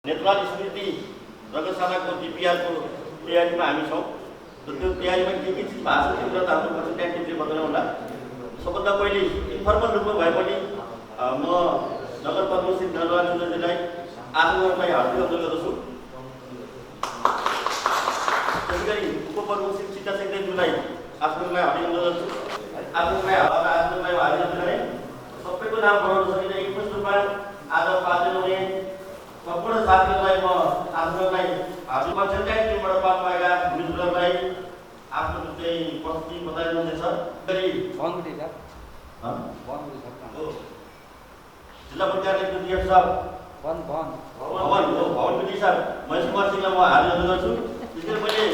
नेत्रलाल स्मृति रङ्गशालाको डिपिआरको तयारीमा हामी छौँ र त्यो तयारीमा के चिज भएको छ त्यो कुरा त हाम्रो कन्सल्टेन्टले बताउनु होला। सबभन्दा पहिले इन्फर्मल रूपमा भए पनि म नगर प्रमुख श्री नरलाल चौधरीलाई आफूलाई हार्दिक अनुरोध गर्दछु। त्यसैगरी उपप्रमुख श्री चित्ता सेक्रेटरीलाई आफूलाई हार्दिक अनुरोध गर्दछु। आफूलाई हार्दिक अनुरोध गरे सबैको नाम बनाउन सकिँदैन। एकमुष्ट रूपमा आज पाल्नु हुने सम्पूर्ण साथीहरूलाई म आफूलाई हार्दिक कन्सल्टेन्ट टिमबाट पाल्नुभएका मित्रहरूलाई आफ्नो चाहिँ उपस्थिति बताइदिनुहुनेछ। जिल्ला पंचायत अध्यक्ष साहब भवन विधि साहब महेश कुमार सिंहलाई म हार्दिक अनुरोध गर्छु। त्यसैले मैले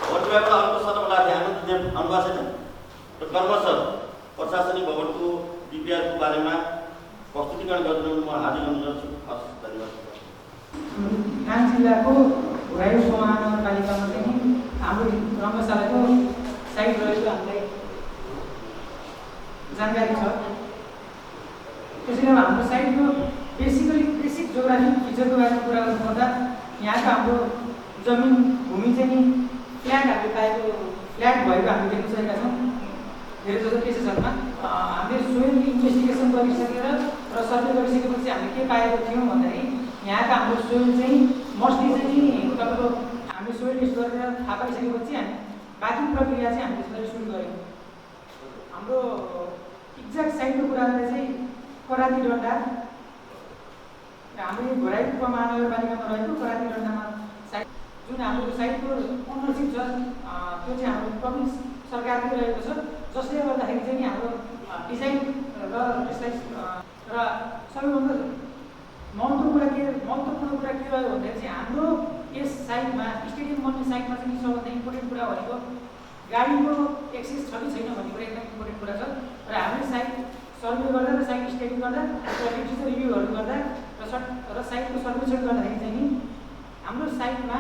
भवन विभागबाट अर्को सदनलाई ध्यान दिनुभएको छैन र कर्मशः प्रशासनिक भवनको डिपिआरको बारेमा प्रस्तुतिकरण गरिदिनु म हार्दिक अनुरोध गर्छु। हस्, धन्यवाद। नाम जिल्लाको घोराई उपमहानगरपालिकामा चाहिँ हाम्रो रङ्गशालाको साइट रहेको हामीलाई जानकारी छ। त्यसैले हाम्रो साइटको बेसिक जोग्राफिक फिचरको बारेमा कुरा गर्नुपर्दा यहाँको हाम्रो जमिन भूमि चाहिँ फ्ल्याट हामीले पाएको फ्ल्याट भएको हामी देख्न सकेका छौँ। धेरै जस्तो केसेसहरूमा हामीले सोइल इन्भेस्टिगेसन गरिसकेर र सर्वे गरिसकेपछि हामीले के पाएको थियौँ भन्दाखेरि यहाँका हाम्रो सोइल चाहिँ मस्टली चाहिँ तपाईँको हामीले सोइल टेस्ट गरेर थाहा पाइसकेपछि हामी बाँकी प्रक्रिया चाहिँ हामीले त्यसरी सुरु गऱ्यौँ। हाम्रो एक्ज्याक्ट साइटको कुरा गर्दा चाहिँ कराती डन्डा र हाम्रो यो घोराई उपमहानगरपालिकामा रहेको कराती डन्डामा साइट जुन हाम्रो साइटको ओनरसिप छ त्यो चाहिँ हाम्रो पब्लिक सरकारकै रहेको छ, जसले गर्दाखेरि चाहिँ हाम्रो डिजाइन र त्यसलाई र सबैभन्दा महत्त्वपूर्ण कुरा के रह्यो भन्दाखेरि चाहिँ हाम्रो यस साइटमा स्टेडियम बन्ने साइटमा चाहिँ सबभन्दा इम्पोर्टेन्ट कुरा भनेको गाडीको एक्सेस छ कि छैन भन्ने कुरा एकदम इम्पोर्टेन्ट कुरा छ। र हामीले साइट सर्वे गर्दा र साइट स्टडी गर्दा र लिटरेचर रिभ्यूहरू गर्दा र साइटको सर्वेक्षण गर्दाखेरि चाहिँ नि हाम्रो साइटमा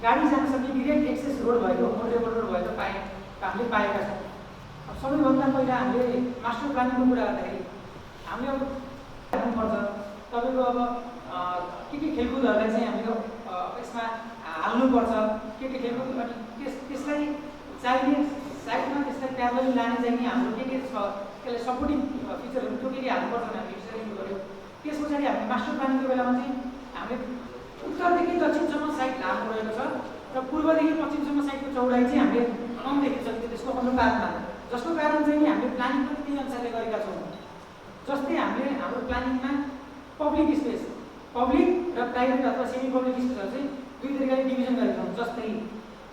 गाडी जान सक्ने डिरेक्ट एक्सेस रोड भएको मोटरेबल रोड भएको हामीले पाएका छौँ। अब सबैभन्दा पहिला हामीले मास्टर प्लानिङको कुरा गर्दाखेरि हामीले अब पर्छ तपाईँको अब के खेलकुदहरूलाई चाहिँ हामीले यसमा हाल्नुपर्छ, के खेलकुद अनि त्यसलाई चाहिने साइडमा त्यसलाई प्यारल लाने चाहिँ हाम्रो के छ त्यसलाई सपोर्टिङ फिचरहरू त्यो के हाल्नुपर्छ भने हामीले डिसाइड गऱ्यौँ। त्यस पछाडि हामीले मास्टर प्लानिङको बेलामा चाहिँ हामीले उत्तरदेखि दक्षिणसम्म साइट लामो रहेको छ र पूर्वदेखि पश्चिमसम्म साइटको चौडाइ चाहिँ हामीले कम देखिन सक्छ त्यसको अनुपातमा, जसको कारण चाहिँ हामीले प्लानिङ पनि त्यही अनुसारले गरेका छौँ। जस्तै हामीले हाम्रो प्लानिङमा पब्लिक स्पेस, पब्लिक र प्राइभेट अथवा सेमी पब्लिक स्पेसहरू चाहिँ दुई तरिकाले डिभिजन गरेका छौँ। जस्तै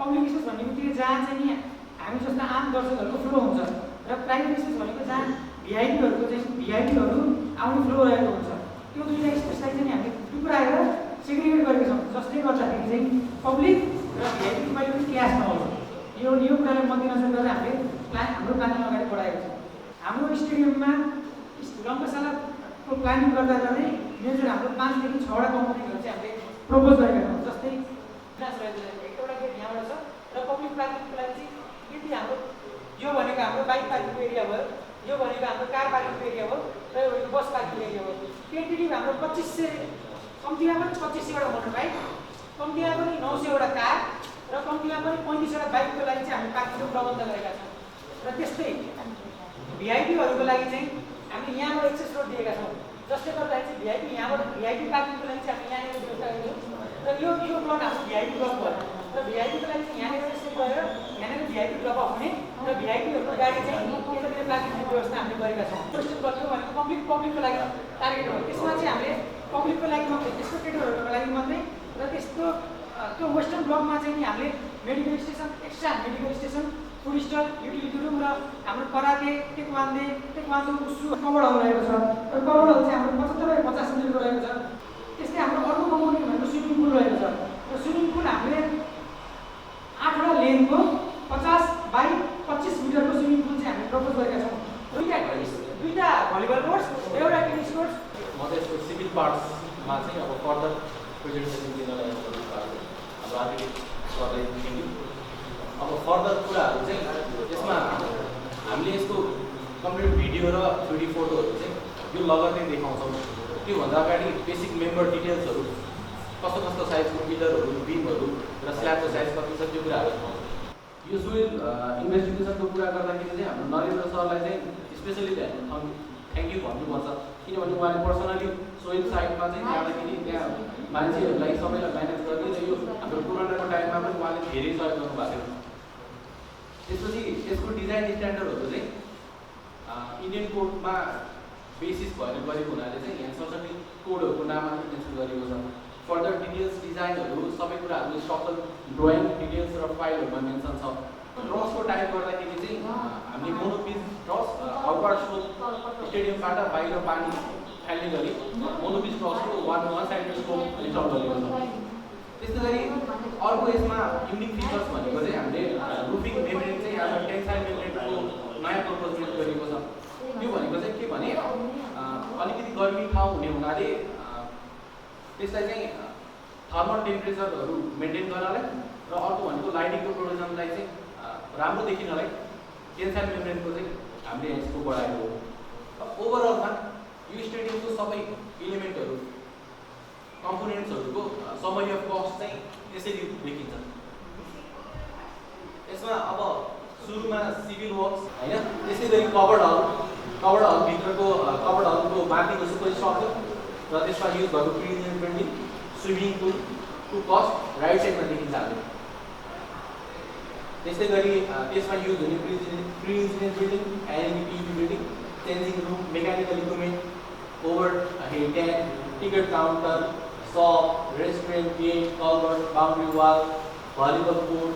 पब्लिक स्पेस भन्ने बित्तिकै जहाँ चाहिँ हामी जस्ता आम दर्शकहरूको फ्लो हुन्छ र प्राइभेट स्पेस भनेको जहाँ भिआइपीहरू आउने फ्लो रहेको हुन्छ। त्यो दुईवटा स्पेसलाई चाहिँ हामीले टुक्राएर सेग्रिगेट गरेका छौँ, जसले गर्दाखेरि चाहिँ पब्लिक र भिआइपीको कहिले पनि क्यास नहोस्। यो कुरालाई मध्यनजर गरेर हामीले हाम्रो प्लानिङ अगाडि बढाएको छ। हाम्रो स्टेडियममा रङ्गशालाको प्लानिङ गर्दा गर्दै मेजर हाम्रो 5 देखि 6वटा कम्पोनेन्टहरू चाहिँ हामीले प्रपोज गरेका छौँ। जस्तै एउटा गेट यहाँबाट छ र पब्लिक पार्किङको लागि चाहिँ यदि हाम्रो यो भनेको हाम्रो बाइक पार्किङको एरिया भयो, यो भनेको हाम्रो कार पार्किङको एरिया हो र यो भनेको बस पार्किङको एरिया हो। टेन्टेटिभ हाम्रो 2500 कम्तीमा पनि 2500वटा मोटर बाइक, कम्तीमा पनि 900वटा कार र कम्तीमा पनि 35वटा बाइकको लागि चाहिँ हामीले पार्किङको प्रबन्ध गरेका छौँ। र त्यस्तै भिआइपीहरूको लागि चाहिँ हामीले यहाँबाट एक्सेस रोड दिएका छौँ, जसले गर्दाखेरि चाहिँ भिआइपी पार्किङको लागि चाहिँ हामीले यहाँनिर व्यवस्था गरेको छौँ। र यो ब्लक हाम्रो भिआइपी ब्लक भयो र भिआइपीको लागि चाहिँ यहाँनिर यसरी गएर यहाँनिर भिआइपी ड्रप अफ हुने र भिआइपीहरूको गाडी चाहिँ यतातिर पार्किङको व्यवस्था हामीले गरेका छौँ। क्वेसन गर्नु भनेको पब्लिकको लागि टार्गेट हो। त्यसमा चाहिँ हामीले पब्लिकको लागि मात्रै, स्पेक्टेटरहरूको लागि मात्रै र त्यो वेस्टर्न ब्लकमा चाहिँ नि हामीले medical station, extra medical station, food stall, utility room र हाम्रो कराते, टेक्वान्डो उसु कबडहरू रहेको छ र कबडहरू चाहिँ हाम्रो 75/50 मिटरको रहेको छ। त्यस्तै हाम्रो अर्को कम्पोनेन्ट भनेको स्विमिङ पुल रहेको छ र स्विमिङ पुल हामीले 8वटा लेनको 50/25 मिटरको स्विमिङ पुल चाहिँ हामीले प्रपोज गरेका छौँ। दुईटा भलिबल कोर्ट्स, एउटा टेनिस कोर्ट्स। म त यसको सिभिल पार्ट्समा चाहिँ अब फर्दर प्रेजेन्टेसन दिनलाई हाम्रो आर्किटेक्ट सरले दिन्छु। अब फर्दर कुराहरू चाहिँ यसमा हामीले यसको कम्प्लिट भिडियो र 3D फोटोहरू चाहिँ यो लगत्तै देखाउँछौँ। त्योभन्दा अगाडि बेसिक मेम्बर डिटेल्सहरू कस्तो कस्तो साइजको पिलरहरू बिमहरू र स्ल्याबको साइज कति छ त्यो कुराहरू थाहा छ। यो सोइल इन्भेस्टिगेसनको कुरा गर्दाखेरि चाहिँ हाम्रो नरेन्द्र सरलाई चाहिँ स्पेसली थ्याङ्क यू भन्नुपर्छ, किनभने उहाँले पर्सनली सोइल साइडमा चाहिँ जाँदाखेरि त्यहाँ मान्छेहरूलाई सबैलाई म्यानेज गर्ने र यो हाम्रो कोरोनाको टाइममा पनि उहाँले धेरै सहयोग गर्नुभएको थियो। त्यसपछि यसको डिजाइन स्ट्यान्डर्डहरू चाहिँ इन्डियन कोडमा बेसिस भएर गरेको हुनाले चाहिँ यहाँ सरसर्ती कोडहरूको नाम मात्र मेन्सन गरिएको छ। फर्दर डिटेल्स डिजाइनहरू सबै कुराहरू स्ट्रक्चर ड्रइङ डिटेल्स र फाइलहरूमा मेन्सन छ। ट्रसको टाइप गर्दाखेरि चाहिँ हामीले मोनोपिस ट्रस आउटवर्ड स्लोप स्टेडियमबाट बाहिर पानी फाल्ने गरी मोनोपिस ट्रसको वान साइडेड स्लोप इन्स्टल गरेको छ। त्यस्तै गरी अर्को यसमा युनिक फिचर्स भनेको चाहिँ हामीले रुफिङ मेम्ब्रेन चाहिँ आज टेन्साइल मेम्ब्रेनको नयाँ प्रपोज गरेको छ। त्यो भनेको चाहिँ के भने अलिकति गर्मी ठाउँ हुने हुनाले त्यसलाई चाहिँ थर्मल टेम्परेचरहरू मेन्टेन गर्नलाई र अर्को भनेको लाइटिङको प्रोडक्सनलाई चाहिँ राम्रो देखिनलाई टेन्साइल मेम्ब्रेनको चाहिँ हामीले यसको बढाएको हो। ओभरअलमा यो स्टेडियमको सबै इलिमेन्टहरू कम्पोनेन्ट्सहरूको समरी अफ कस्ट चाहिँ यसरी देखिन्छ। यसमा अब सुरुमा सिभिल वर्क्स होइन, त्यसै गरी कभर्ड हलभित्रको कभर्ड हलको माथिको सुपर स्ट्रक्चर र त्यसमा युज भएको प्रिलिमिनरी बिल्डिङ स्विमिङ पुलको कस्ट राइट साइडमा देखिन्छ हाम्रो। त्यस्तै गरी त्यसमा युज हुने pre engineer building, NNP building, changing room, mechanical equipment, overhead tank, ticket counter, shop, restaurant, gate, culvert, boundary wall, volleyball court,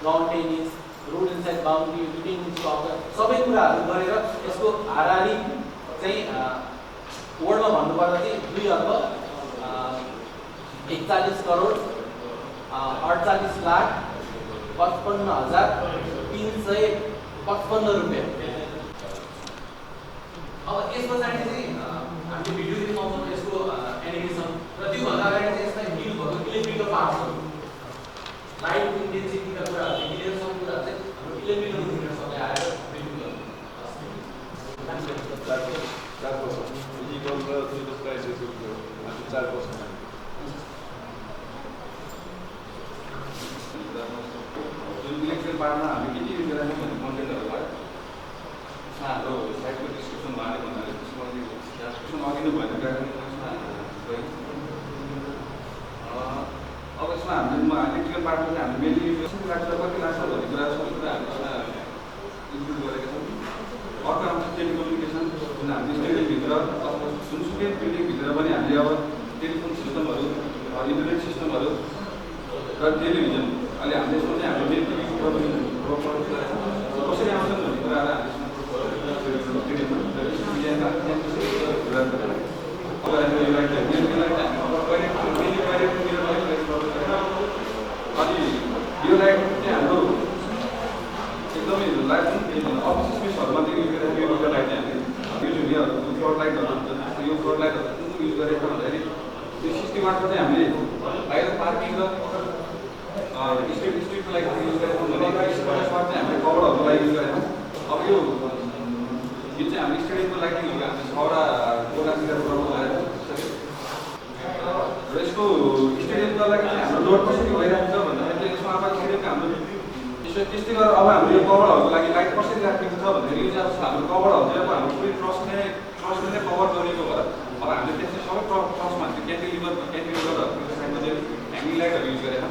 lawn tennis, road inside boundary, retaining structure सबै कुराहरू गरेर यसको हाराहारी चाहिँ वर्ल्डमा भन्नुपर्दा चाहिँ 2 अर्ब 41 करोड 48 लाख 55,355 रुपियाँ। अब यस पछाडि चाहिँ हामीले भिडियो देखाउँछौँ यसको एनिमेसन र त्योभन्दा अगाडि चाहिँ यसलाई युज भएको इलेक्ट्रिकल पार्ट्सहरू लाइट इन्टेन्सिटीका कुराहरू क्लियर सब कुरा चाहिँ हाम्रो इलेक्ट्रिकल इन्जिनियरसँगै आएर भिडियो इलेक्ट्रिकल पार्टमा हामी के युज गरेर भने कन्टेन्टहरूलाई हाम्रो साइटको डिस्क्रिप्सन उहाँले भन्नाले त्यसमा अघि नै भएको अब यसमा हामीले इलेक्ट्रिकल पार्टमा चाहिँ हामीले मेनली युज लाग्छ कति लाग्छ भन्ने कुरा सबै कुरा हामीले इन्क्लुड गरेका छौँ। अर्को आउँछ टेलिकम्युनिकेसन, जुन हामीले स्टेडियमभित्र अथवा जुनसुकै बिल्डिङभित्र पनि हामीले अब टेलिफोन सिस्टमहरू, इन्टरनेट सिस्टमहरू र टेलिभिजन अहिले हामीले यसमा चाहिँ हामीले कसरी आउँछन् भन्ने कुराहरू अनि यो लाइट चाहिँ हाम्रो एकदमै लाइट अफिस स्पेसहरूमा चाहिँ युज गरेर यो लाइट चाहिँ हामीले युज हुने फ्लड लाइटहरू यो फ्लड लाइटहरू युज गरेको भन्दाखेरि त्यो सिस्टमबाट चाहिँ हामीले बाहिर पार्किङ र स्ट्रिटको लागि युज गरेको भने चाहिँ हामीले कभरहरूको लागि युज गरेको। अब यो चाहिँ हामीले स्टेडियमको लागि हामीले 6वटा कोलासिएर पुऱ्याउनु भएको र यसको स्टेडियमको लागि चाहिँ हाम्रो लोड कसरी भइरहेको छ भन्दाखेरि यसमा अब स्टेडियमको हाम्रो त्यस्तै गरेर अब हाम्रो यो कभरहरूको लागि लाइट कसरी राखिएको छ भन्दाखेरि यो चाहिँ हाम्रो कभरहरू चाहिँ अब हाम्रो पुरै ट्रसले नै कभर गरेको भएर अब हामीले त्यसै सबै ट्रसमा क्यान्टिलिभरहरूको साइडमा चाहिँ ह्याङ्गिङ लाइटहरू युज गरेका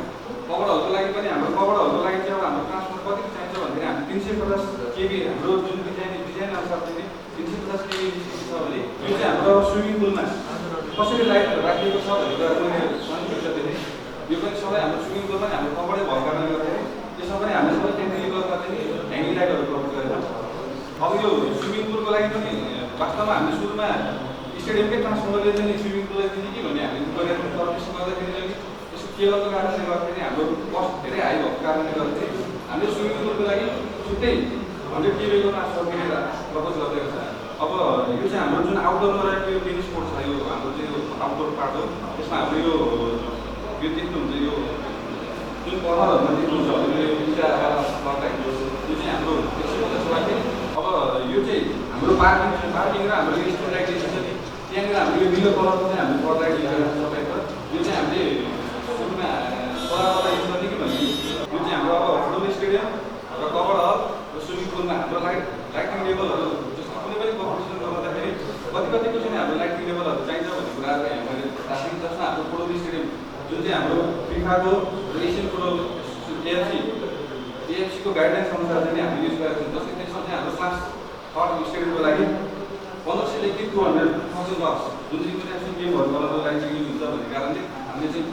कभरहरूको लागि पनि हाम्रो कभरहरूको लागि चाहिँ अब हाम्रो ट्रान्सफर कति चाहिन्छ भन्दाखेरि हामी 350 केबी हाम्रो जुन डिजाइन अनुसार चाहिँ 350 केबी छ भने यो चाहिँ हाम्रो स्विमिङ पुलमा कसरी लाइटहरू राखिएको छ भन्ने कुरा मैले भन्नु थिएँ। यो पनि सबै हाम्रो स्विमिङ पुलमा हाम्रो कभरै भएको कारणले गर्दाखेरि त्यसमा पनि हामीले सबै क्यान्टिलिभरमा चाहिँ ह्याङ्गिङ लाइटहरू प्रपोज गरेका। अब यो स्विमिङ पुलको लागि पनि वास्तवमा हामीले सुरुमा स्टेडियमकै ट्रान्सफर्मरले चाहिँ स्विमिङ पुललाई दिने कि भन्ने हामीले गरेर सर्भिस गर्दाखेरि चाहिँ यसको केबलको कारणले गर्दाखेरि हाम्रो कस्ट धेरै हाई भएको कारणले गर्दाखेरि हामीले स्विमिङ पुलको लागि छुट्टै 100 केबीको ट्रान्सफर किनेर प्रपोज गरिरहेको छ। अब यो चाहिँ हाम्रो जुन आउटडोरमा रहेको यो टेनिस कोर्ट छ, यो हाम्रो चाहिँ यो आउटडोर पार्ट हो, त्यसमा हाम्रो यो देख्नुहुन्छ यो जुन कर्नरहरूमा देख्नुहुन्छ यो चाहिँ हाम्रो 150 वाट। अब यो चाहिँ हाम्रो पार्किङ र हाम्रो स्ट्रिट लाइट छ नि, त्यहाँनिर हाम्रो यो बिलो कलरको चाहिँ हाम्रो पर्दा युज गरेर तपाईँको यो चाहिँ हामीले चाहिँ हाम्रो फिफाको र एसियन फुटबल एएफसी को गाइडलाइन्स अनुसार चाहिँ हामीले युज गरेका छौँ। जस्तै त्यसमा चाहिँ हाम्रो क्लास 3 स्टेडियमको लागि 1500 देखि 200,000 बक्स जुन चाहिँ इन्टरनेसनल गेमहरू गराउनको लागि चाहिँ युज हुन्छ भन्ने कारणले हामीले चाहिँ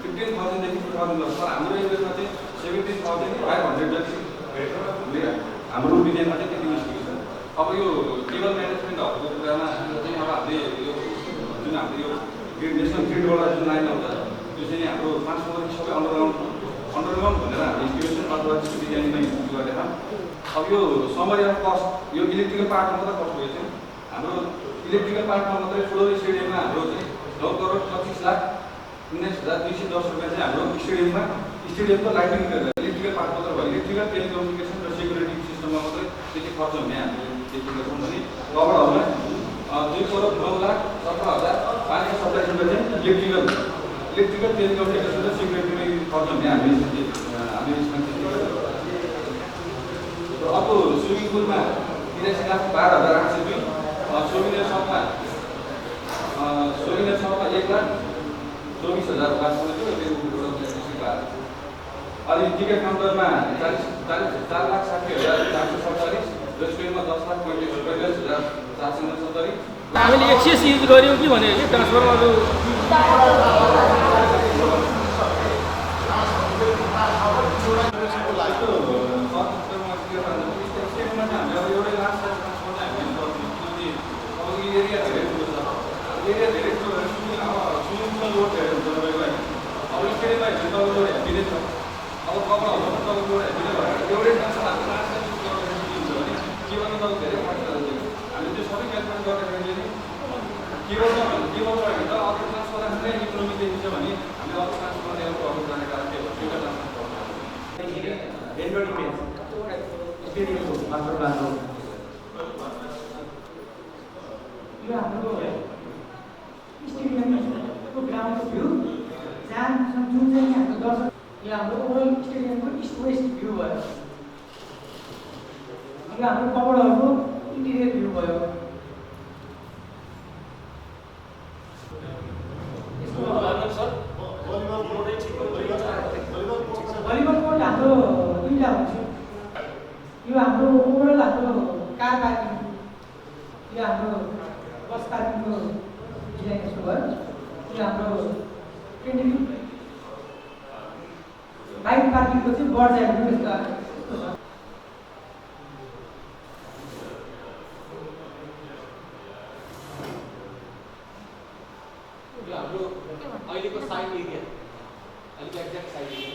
15,000 देखि 20,000 बक्स, तर हाम्रो एरियामा चाहिँ 17,500 जति हाम्रो विद्यालयमा चाहिँ त्यति निस्केको छ। अब यो केवल म्यानेजमेन्टहरूको कुरामा चाहिँ अब हामीले यो जुन हाम्रो यो नेसनल ग्रिडबाट जुन लाइन आउँछ त्यो चाहिँ हाम्रो 5 नम्बर सबै अन्डरग्राउन्ड भनेर हामीले इन्स्टिट्युसन अथवा विद्यालयमा युज गरेका छौँ। अब यो समरी अफ कस्ट यो इलेक्ट्रिकल पार्टमा मात्रै कस्ट भयो चाहिँ हाम्रो इलेक्ट्रिकल पार्टमा मात्रै फुटबल स्टेडियममा हाम्रो चाहिँ 9,25,19,210 रुपियाँ चाहिँ हाम्रो स्टेडियमको लाइटिङ इलेक्ट्रिकल पार्ट मात्र भयो। इलेक्ट्रिकल टेलिकम्युनिकेसन र सेक्युरिटी सिस्टममा मात्रै त्यति खर्च हुने हामीले त्यति गर्छौँ भने गभर्नमेन्ट हाउसमा 2,09,17,527 रुपियाँ चाहिँ इलेक्ट्रिकल टेलिकम्युनिकेसन र सेक्युरिटीमा खर्च हुने हामीले अर्को स्विमिङ पुलमा 83,12,802, स्विमिङ सपमा 1,24,500 अनि टिकट काउन्टरमा 4,60,470, रेस्टुरेन्टमा 10,35,470। हामीले एक्सेस युज गर्यौँ कि भने ट्रान्सफर्मरहरू यो हाम्रो स्टेडियमको ग्राउन्डको भ्यू जहाँ जुन चाहिँ हाम्रो दर्शक यो हाम्रो ओभरअल स्टेडियमको इस्ट वेस्ट भ्यू भयो। यो हाम्रो कपडाहरूको इन्टिरियर भ्यू भयो। भलिबल कोर्ट हाम्रो 2टा हुन्छ। यो हाम्रो ओभरअल हाम्रो कार पार्किङ, यो हाम्रो बस पार्किङको डिजाइन यस्तो भयो। यो हाम्रो 20 बाइक पार्किङको चाहिँ बढ जाएको यस्तो हाम्रो अहिलेको साइड एरिया अलिक एक्ज्याक्ट साइड एरिया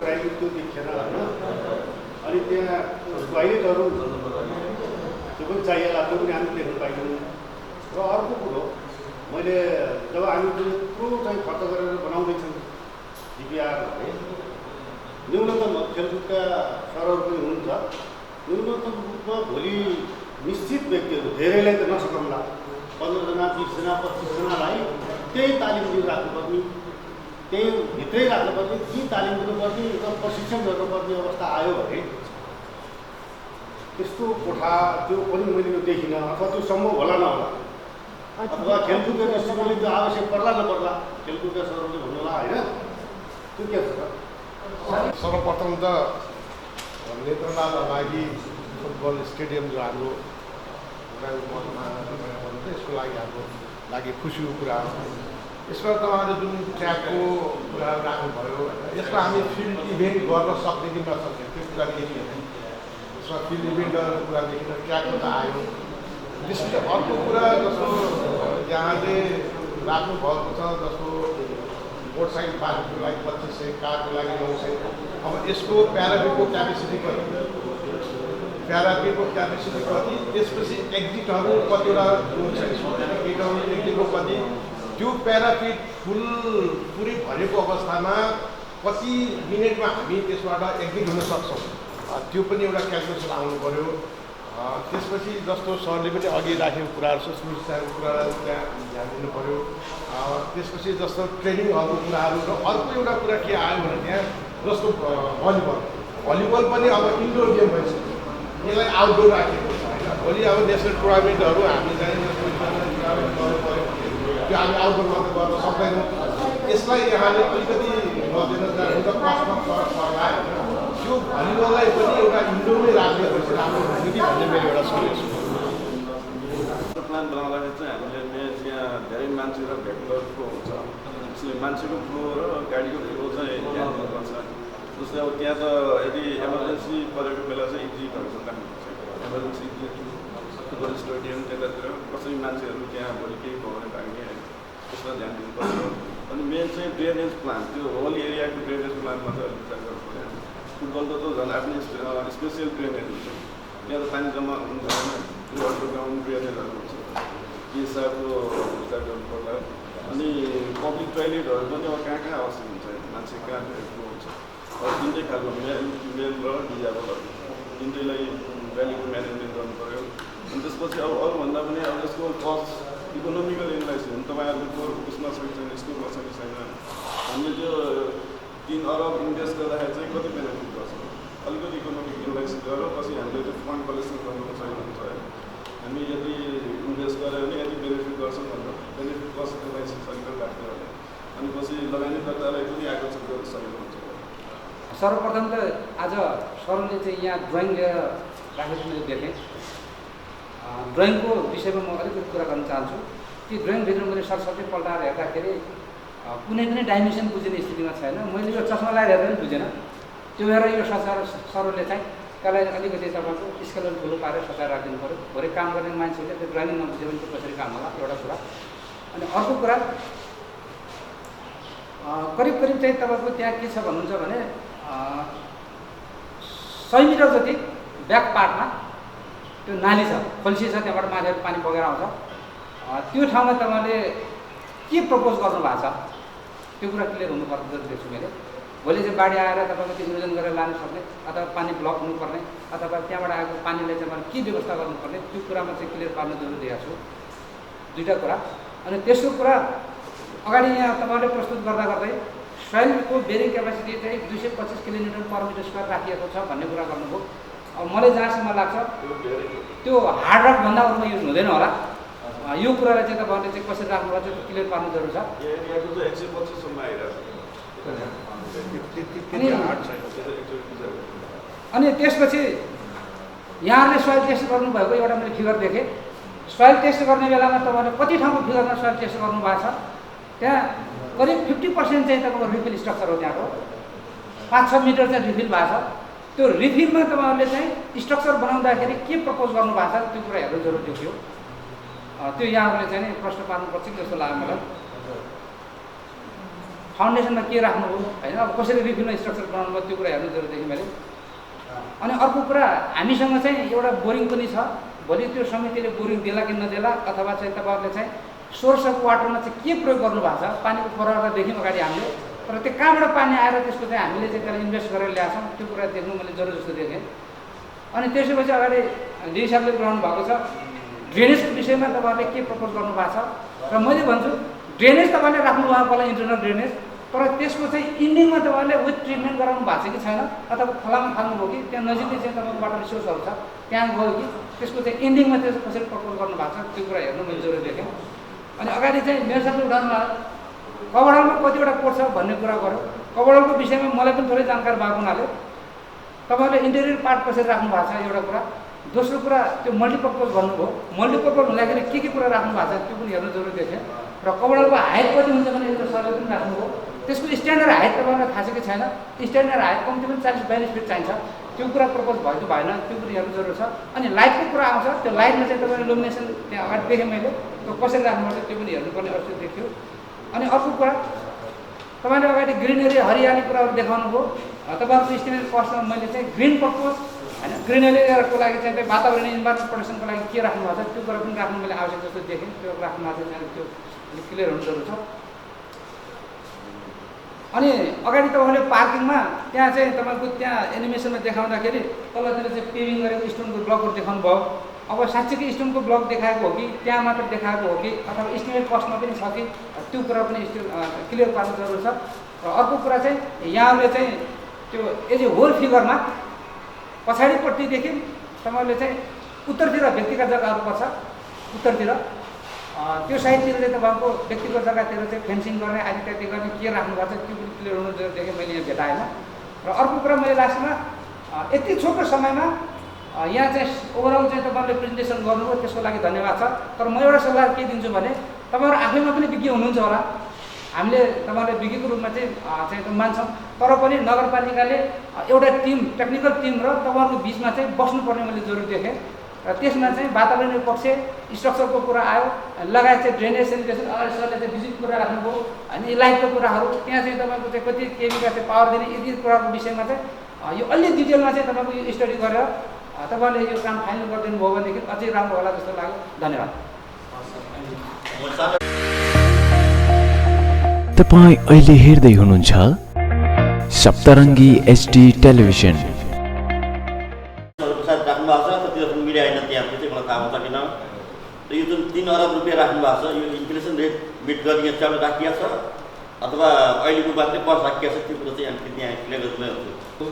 प्राइभेट त्यो देखिएन होइन। अनि त्यहाँ टोइलेटहरू त्यो पनि चाहिएला, त्यो पनि हामी देख्न पाइँदैनौँ। र अर्को कुरो मैले जब हामी त्यत्रो चाहिँ खर्च गरेर बनाउँदैछौँ डिपिआर भने न्यूनतम खेलकुदका सरहरू पनि हुनुहुन्छ, न्यूनतम रूपमा भोलि निश्चित व्यक्तिहरू धेरैलाई त नसकौँला 15 जना 20 जना 25 जनालाई त्यही तालिम दिइराख्नुपर्ने, त्यही भित्रै राख्नुपर्ने, ती तालिम दिनुपर्ने र प्रशिक्षण गर्नुपर्ने अवस्था आयो भने त्यस्तो कोठा त्यो पनि मैले यो देखिनँ, अथवा त्यो सम्भव होला नहोला, अथवा खेलकुदका दृष्टिकोणले त्यो आवश्यक पर्ला नपर्ला, खेलकुदका सरहरूले भन्नुहोला होइन। त्यो के छ त? सर्वप्रथम त नेत्रनाका लागि फुटबल स्टेडियम जो हाम्रो यसको लागि हाम्रो लागि खुसीको कुरा हो। यसमा तपाईँले जुन ट्र्याकको कुरा राख्नुभयो, यसमा हामी फिल्ड इभेन्ट गर्न सक्ने कि नसक्ने त्यो कुरा देखिएन। यसमा फिल्ड इभेन्ट गर्ने कुरा देखिन, ट्र्याकको त आयो। त्यसपछि अर्को कुरा जस्तो यहाँले राख्नुभएको छ, जस्तो मोटरसाइकल पार्कको लागि 2500, कारको लागि 900। अब यसको प्यारापिडको क्यापेसिटी कति, प्यारापिडको क्यापेसिटी कति, त्यसपछि एक्जिटहरू कतिवटा गेटहरू एक्जिटको कति, त्यो प्यारापिड पुरै भरेको अवस्थामा कति मिनटमा हामी त्यसबाट एक्जिट हुन सक्छौँ, त्यो पनि एउटा क्यालकुलेसन आउनु पऱ्यो। त्यसपछि जस्तो सरले पनि अघि राखेको कुराहरू छ, सुरक्षाको कुराहरू त्यहाँ ध्यान दिनु पऱ्यो। त्यसपछि जस्तो ट्रेनिङहरूको कुराहरू र अर्को एउटा कुरा के आयो भने त्यहाँ जस्तो भलिबल पनि अब इन्डोर गेम भइसक्यो, यसलाई आउटडोर राखेको छ होइन। भोलि अब नेसनल टुर्नामेन्टहरू हामी चाहिँ गर्नु पऱ्यो, त्यो हामी आउटडोर मात्रै गर्न सक्दैनौँ। यसलाई यहाँले अलिकति गरिदिनु जानुहुन्छ, कस्टमा फरक पर्ला होइन। त्यो भलिबललाई पनि एउटा इन्डोरमै राख्नेपछि राम्रो हुन्छ कि भन्ने मेरो एउटा सजेसन हो। प्लान बनाउँदाखेरि चाहिँ हामीले मेन त्यहाँ धेरै मान्छे र भेहिकलको हुन्छ, त्यसले मान्छेको फ्लो र गाडीको फ्लो चाहिँ ध्यान दिनुपर्छ। जस्तै अब त्यहाँ त यदि इमर्जेन्सी परेको बेला चाहिँ इक्जिटहरू छ, इमर्जेन्सी इक्जिट फुटबल स्टेडियम त्यतातिर कसरी मान्छेहरू त्यहाँ भोलि केही भयो भने भाग्ने होइन, त्यसमा ध्यान दिनुपर्छ। अनि मेन चाहिँ ड्रेनेज प्लान, त्यो होल एरियाको ड्रेनेज प्लानमा चाहिँ अलिक विचार गर्नु पऱ्यो। फुटबलको त झन् आफ्नै स्पेसियल ड्रेनेज हुन्छ, त्यहाँ त पानी जम्मा हुनु भएन, त्यो अन्डरग्राउन्ड ड्रेनेजहरू हुन्छ, त्यो हिसाबको विचार गर्नु पर्ला। अनि पब्लिक टोइलेटहरू पनि अब कहाँ कहाँ आवश्यक हुन्छ, मान्छे कहाँ भेट्नु हुन्छ, अब तिनटै खालको मेल र डिजाबलहरू तिनटैलाई भ्याल्युको म्यानेजमेन्ट गर्नु पऱ्यो। अनि त्यसपछि अब अरूभन्दा पनि अब यसको कस्ट इकोनोमिकल एनालाइसिस हुन्छ, तपाईँहरूको उसमा छ कि छैन, स्कुलमा छ कि छैन, हामीले त्यो 3 अरब इन्भेस्ट गर्दाखेरि चाहिँ कति बेनिफिट गर्छ, अलिकति इकोनोमिक एनालाइसिस गरेर पछि हामीले त्यो फन्ड कलेक्सन गर्नु छैन हुन्छ है। हामी यदि इन्भेस्ट गऱ्यो भने यदि बेनिफिट गर्छौँ भनेर बेनिफिट कस्ट एनालाइसिस अलिकति राख्यो भने अनि पछि लगानीकर्तालाई पनि आकर्षित गर्न सकिन्छ। सर्वप्रथम त आज सरले चाहिँ यहाँ ड्रइङ लिएर राखेको मैले देखेँ। ड्रइङको विषयमा म अलिकति कुरा गर्न चाहन्छु। त्यो ड्रइङभित्र मैले सरसर्ती पल्टाएर हेर्दाखेरि कुनै पनि डाइमेन्सन बुझिने स्थितिमा छैन। मैले यो चस्मा लगाएर हेर्दा पनि बुझेन, त्यो भएर यो सरले चाहिँ त्यसलाई अलिकति तपाईँको स्केलहरू ठुलो पारेर सजाएर राखिदिनु पऱ्यो। भरे काम गर्ने मान्छेले त्यो ड्रइङ नबुझ्यो भने त्यो कसरी काम होला, एउटा कुरा। अनि अर्को कुरा करिब चाहिँ तपाईँको त्यहाँ के छ भन्नुहुन्छ भने 100 मिटर जति ब्याक पार्टमा त्यो नाली छ, खोल्सी छ, त्यहाँबाट मान्छेहरू पानी बगेर आउँछ। त्यो ठाउँमा तपाईँले के प्रपोज गर्नु भएको छ त्यो कुरा क्लियर हुनुपर्छ जस्तो देख्छु मैले। भोलि चाहिँ बाढी आएर तपाईँको त्यो नियोजन गरेर लानु सक्ने अथवा पानी ब्लक हुनुपर्ने अथवा त्यहाँबाट आएको पानीलाई चाहिँ के व्यवस्था गर्नुपर्ने त्यो कुरामा चाहिँ क्लियर पार्न जरुरी दिएको छु। दुईवटा कुरा। अनि तेस्रो कुरा अगाडि यहाँ तपाईँले प्रस्तुत गर्दै सोइलको बेरिङ क्यापेसिटी चाहिँ 225 kg/m² राखिएको छ भन्ने कुरा गर्नुभयो। अब मलाई जहाँसम्म लाग्छ त्यो हार्ड रकभन्दा अरूमा युज हुँदैन होला। यो कुरालाई चाहिँ तपाईँहरूले चाहिँ कसरी राख्नुपर्छ त्यो क्लियर पार्नु जरुरी छ। एरियाको चाहिँ 125 सम्म आइरहेको अनि त्यसपछि यहाँहरूले सोइल टेस्ट गर्नुभएको एउटा मैले फिगर देखेँ। सोइल टेस्ट गर्ने बेलामा तपाईँले कति ठाउँको फिगरमा सोइल टेस्ट गर्नुभएको छ, त्यहाँ करिब 50% चाहिँ तपाईँको रिफिल स्ट्रक्चर हो। त्यहाँको 5-6 मिटर चाहिँ रिफिल भएको छ। त्यो रिफिलमा तपाईँहरूले चाहिँ स्ट्रक्चर बनाउँदाखेरि के प्रपोज गर्नुभएको छ त्यो कुरा हेर्नु जरुरी थियो। त्यो यहाँहरूले चाहिँ प्रश्न पार्नुपर्छ कि जस्तो लाग्यो मलाई। फाउन्डेसनमा के राख्नु हो होइन, अब कसरी रिफिलमा स्ट्रक्चर बनाउनु भयो त्यो कुरा हेर्नु जरुरी देखेँ मैले। अनि अर्को कुरा हामीसँग चाहिँ एउटा बोरिङ पनि छ, भोलि त्यो समितिले बोरिङ देला कि नदेला अथवा चाहिँ तपाईँहरूले चाहिँ सोर्स अफ वाटरमा चाहिँ के प्रयोग गर्नु भएको छ पानीको प्रवाह देख्यौँ अगाडि हामीले, तर त्यो कहाँबाट पानी आएर त्यसको चाहिँ हामीले चाहिँ त्यसलाई इन्भेस्ट गरेर ल्याएछौँ त्यो कुरा देख्नु मैले जरुरी जस्तो देखेँ। अनि त्यसपछि अगाडि हिसाबले गराउनु भएको छ ड्रेनेजको विषयमा तपाईँहरूले के प्रपोज गर्नु भएको छ, र मैले भन्छु ड्रेनेज तपाईँले राख्नु भएको होला इन्टरनल ड्रेनेज, तर त्यसको चाहिँ इन्डिङमा तपाईँहरूले विथ ट्रिटमेन्ट गराउनु भएको छ कि छैन, अथवा खोलामा फाल्नुभयो कि त्यहाँ नजिकै चाहिँ तपाईँको वाटर रिसोर्सहरू छ त्यहाँ गयो कि त्यसको चाहिँ इन्डिङमा त्यो कसरी प्रपोज गर्नु भएको छ त्यो कुरा हेर्नु मैले जरुरी देखेँ। अनि अगाडि चाहिँ मेरो साथले उठाउनु कबडालमा कतिवटा कोर्स छ भन्ने कुरा गऱ्यो, कबडालको विषयमा मलाई पनि थोरै जानकारी भएको हुनाले तपाईँहरूले इन्टेरियर पार्ट कसरी राख्नु भएको छ एउटा कुरा, दोस्रो कुरा त्यो मल्टिपर्पज भन्नुभयो, मल्टिपर्पज हुँदाखेरि के कुरा राख्नु भएको छ त्यो पनि हेर्नु जरुरी देखेँ। र कबडालको हाइट कति हुन्छ भने एउटा सरले पनि राख्नुभयो, त्यसको स्ट्यान्डर्ड हाइट तपाईँलाई थाहा छ कि छैन, स्ट्यान्डर्ड हाइट कम्ती पनि 40-42 फिट चाहिन्छ, त्यो कुरा प्रपोज भयो कि भएन त्यो पनि हेर्नु जरुरी छ। अनि लाइटको कुरा आउँछ, त्यो लाइटमा चाहिँ तपाईँले इल्युमिनेसन त्यहाँ अगाडि देखेँ मैले, त्यो कसरी राख्नुपर्छ त्यो पनि हेर्नुपर्ने आवश्यक देखियो। अनि अर्को कुरा तपाईँले अगाडि ग्रिनरी हरियाली कुराहरू देखाउनु भयो, तपाईँहरूको इस्टिमेट कस्टमा मैले चाहिँ ग्रिन पर्पज होइन ग्रिनरीको लागि चाहिँ वातावरण इन्भाइरोमेन्ट प्रोटेक्सनको लागि के राख्नु भएको छ त्यो कुरा पनि राख्नु मैले आवश्यक जस्तो देखेँ, त्यो राख्नु भएको छ त्यो क्लियर हुनु जरुरी छ। अनि अगाडि तपाईँले पार्किङमा त्यहाँ चाहिँ तपाईँको त्यहाँ एनिमेसनमा देखाउँदाखेरि तलतिर चाहिँ पेभिङ गरेको स्टोनको ब्लकहरू देखाउनु भयो, अब साँच्चीकै स्टोनको ब्लक देखाएको हो कि त्यहाँ मात्र देखाएको हो कि अथवा इस्टिमेट कस्टमा पनि छ कि त्यो कुरा पनि क्लियर पार्नु जरुरी छ। र अर्को कुरा चाहिँ यहाँले चाहिँ त्यो एज ए होल फिगरमा पछाडिपट्टिदेखि तपाईँहरूले चाहिँ उत्तरतिर व्यक्तिगत जग्गाहरू पर्छ, उत्तरतिर त्यो साइडतिर चाहिँ तपाईँको व्यक्तिगत जग्गातिर चाहिँ फेन्सिङ गर्ने आदि इत्यादि गर्ने के राख्नु भएको छ त्यो पनि क्लियर हुनु जरुरी देखेँ मैले यहाँ भेटाएन। र अर्को कुरा मैले लास्टमा यति छोटो समयमा यहाँ चाहिँ ओभरअल चाहिँ तपाईँहरूले प्रेजेन्टेसन गर्नुभयो त्यसको लागि धन्यवाद छ। तर म एउटा सल्लाह के दिन्छु भने तपाईँहरू आफैमा पनि विज्ञ हुनुहुन्छ होला, हामीले तपाईँहरूले विज्ञको रूपमा चाहिँ मान्छौँ, तर पनि नगरपालिकाले एउटा टिम टेक्निकल टिम र तपाईँहरूको बिचमा चाहिँ बस्नुपर्ने मैले जरुरी देखेँ। र त्यसमा चाहिँ वातावरणीय पक्ष स्ट्रक्चरको कुरा आयो लगायत चाहिँ ड्रेनेज सेनिटेसन सरले चाहिँ भिजिट कुरा राख्नुभयो, अनि लाइटको कुराहरू त्यहाँ चाहिँ तपाईँको चाहिँ कति केबीका चाहिँ पावर दिने यदि कुराको विषयमा चाहिँ यो अलि डिटेलमा चाहिँ तपाईँको यो स्टडी गरेर तपाईँले यो काम फाइनल गरिदिनु भयो भनेदेखि अझै राम्रो होला जस्तो लाग्यो। धन्यवाद। तपाईं अहिले हेर्दै हुनुहुन्छ सप्तरङ्गी HD टेलिभिजन। मिडिया होइन त्यहाँ चाहिँ मलाई थाहा हुन्छ किन यो जुन 3 अरब रुपियाँ राख्नु भएको छ यो इन्फ्लेसन रेट मिट गर्ने चालु राखिएको छ अथवा अहिलेको बादले पर राखिएको छ त्यो कुरा चाहिँ हामी त्यहाँ क्लियर गर्दै हुन्छु।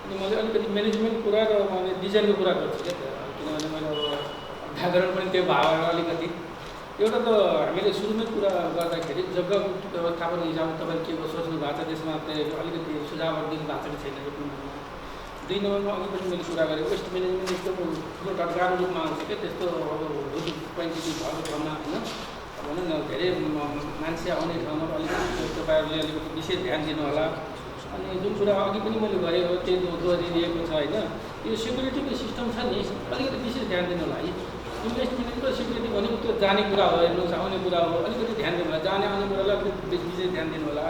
अनि मैले अलिकति म्यानेजमेन्ट कुरा र मैले डिजाइनको कुरा गर्छु क्या, किनभने मैले व्याकरण पनि त्यो भाव अलिकति एउटा त हामीले सुरुमै कुरा गर्दाखेरि जग्गाको व्यवस्थापन हिसाबले तपाईँले के सोच्नु भएको छ त्यसमा अलिकति सुझावहरू दिनु भएको छ कि छैन। 2 नम्बरमा अघि पनि मैले कुरा गरेँ वेस्ट म्यानेजमेन्ट एकदम ठुलो गाह्रो रूपमा आउँछ क्या, त्यस्तो अब क्वान्टिटी भएको ठाउँमा होइन भनौँ न धेरै मान्छे आउने ठाउँमा अलिकति तपाईँहरूले अलिकति विशेष ध्यान दिनु होला। अनि जुन कुरा अघि पनि मैले गरेँ त्यो दोहोरिएको छ होइन, यो सेक्युरिटीको सिस्टम छ नि अलिकति विशेष ध्यान दिनु होला है। इन्भेस्टमेन्ट र सेक्युरिटी भनेको त्यो जाने कुरा हो, हेर्नुहोस् आउने कुरा हो, अलिकति ध्यान दिनु होला, जाने आउने कुरालाई अलिकति विशेष ध्यान दिनु होला।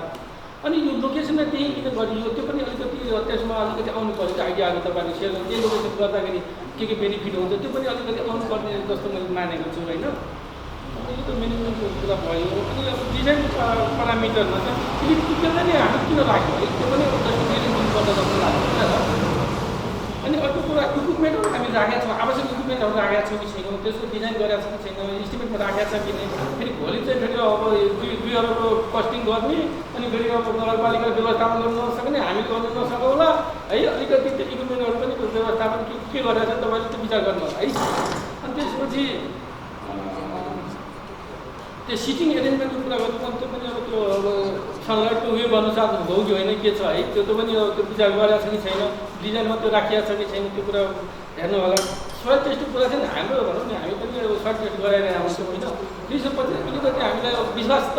अनि यो लोकेसनमा त्यही किन गरियो त्यो पनि अलिकति त्यसमा अलिकति आउनु पर्छ आइडियाहरू तपाईँले सेयर गर्नु, त्यही लोकेसन गर्दाखेरि के बेनिफिट हुन्छ त्यो पनि अलिकति आउनुपर्ने जस्तो मैले मानेको छु होइन। यो त म्यानेजमेन्टको कुरा भयो। अनि अब डिजाइनको पारामिटरमा चाहिँ इलेक्ट्रिकललाई नै हामी किन राख्यो त्यो पनि जस्तो मैले दिनुपर्छ जस्तो लाग्छ। अनि अर्को कुरा इक्विपमेन्टहरू हामी राखेका छौँ, आवश्यक इक्विपमेन्टहरू राखेका छौँ कि छैनौँ, त्यसको डिजाइन गरेका छौँ कि छैन, इस्टिमेटमा राखेका छ कि नै। फेरि भोलि चाहिँ फेरि अब 2 अरबको कस्टिङ गर्ने अनि फेरि अब नगरपालिकाले व्यवस्थापन गर्नु नसक्ने हामी गर्नु नसकौँ होला है। अलिकति त्यो इक्विपमेन्टहरू पनि व्यवस्थापन के गरेर छ तपाईँले त्यो विचार गर्नु होला है। अनि त्यसपछि त्यो सिटिङ एरेन्जमेन्टको कुरा गर्नुपर्छ, त्यो पनि अब त्यो अब सनलाइटको उयो अनुसार हो कि होइन के छ है त्यो पनि अब त्यो विचार गरेको छ कि छैन, डिजाइनमा त्यो राखिएको छ कि छैन त्यो कुरा हेर्नु होला। सोइल टेस्टको कुरा चाहिँ हाम्रो भनौँ न हामी पनि अब सोइल टेस्ट गराएर आउँछौँ होइन। त्यसपछि अलिकति हामीलाई विश्वास त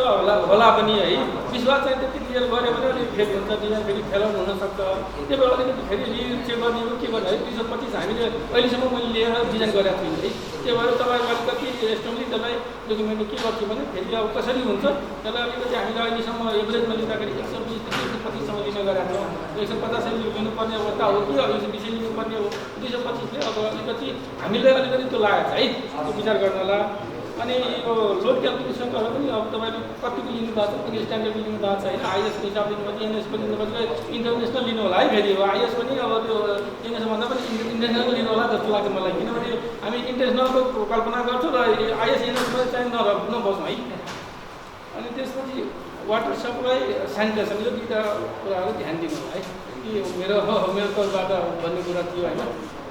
होला पनि है, विश्वास चाहिँ त्यति क्लियर गऱ्यो भने अलिक फेरि हुन्छ, डिजाइन फेरि फेलाउनु हुनसक्छ, त्यही भएर अलिकति फेरि रिचेक गर्ने हो के गर्ने है। 225 हामीले अहिलेसम्म मैले लिएर डिजाइन गरेको छुइनँ है। त्यो भएर तपाईँको अलिकति एस्टिमेटली त्यसलाई डकुमेन्टले के गर्छु भने फेरि अब कसरी हुन्छ त्यसलाई अलिकति हामीले अहिलेसम्म एभरेजमा लिँदाखेरि 120-125सम्म लिन गएको छौँ। 150 लिनुपर्ने अवस्था हो कि 120 लिनुपर्ने हो, 225ले अब अलिकति हामीले अलिकति त्यो लागेको छ है, त्यो विचार गर्नला। अनि यो लोड क्याल्कुलेसनहरू पनि अब तपाईँले कतिको लिनुभएको छ, कति स्ट्यान्डर्ड लिनुभएको छ होइन, आइएसको हिसाबले लिनुपर्छ, एनएसको लिनुपर्छ, इन्टरनेसनल लिनु होला है। फेरि हो आइएस पनि अब त्यो एनएसभन्दा पनि इन्टरनेसनल लिनु होला जस्तो लाग्छ मलाई, किनभने हामी इन्टरनेसनलको कल्पना गर्छौँ र आइएस एनएसमा चाहिँ नबस्छौँ है। अनि त्यसपछि वाटर सप्लाई, सेनिटेसन यो दुईवटा कुराहरू ध्यान दिनु होला है। कि मेरो तर्फबाट भन्ने कुरा थियो होइन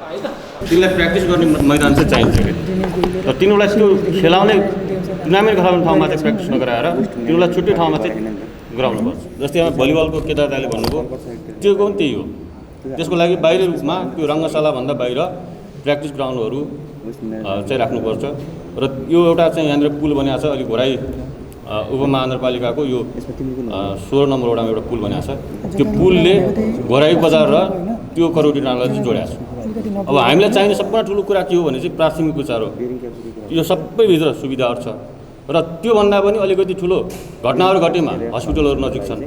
है त। तिनलाई प्र्याक्टिस गर्ने मैदान चाहिँ चाहिन्छ कि र तिनीहरूलाई त्यो खेलाउने टुर्नामेन्ट गराउने ठाउँमा चाहिँ प्र्याक्टिस नगराएर तिनीहरूलाई छुट्टै ठाउँमा चाहिँ गराउनुपर्छ। जस्तै अब भलिबलको केदार दाइले भन्नुभयो त्यो पनि त्यही हो। त्यसको लागि बाहिर रूपमा त्यो रङ्गशालाभन्दा बाहिर प्र्याक्टिस ग्राउन्डहरू चाहिँ राख्नुपर्छ। र यो एउटा चाहिँ यहाँनिर पुल बनाएको छ, अलि घोराई उपमहानगरपालिकाको यो 16 नम्बर वडामा एउटा पुल बनाएको छ। त्यो पुलले घोराई बजार र त्यो करौटी डाँडालाई चाहिँ जोडेको छ। अब हामीलाई चाहिने सबभन्दा ठुलो कुरा के हो भने चाहिँ प्राथमिक उपचार हो। यो सबैभित्र सुविधाहरू छ र त्योभन्दा पनि अलिकति ठुलो घटनाहरू घटेमा हस्पिटलहरू नजिक छन्,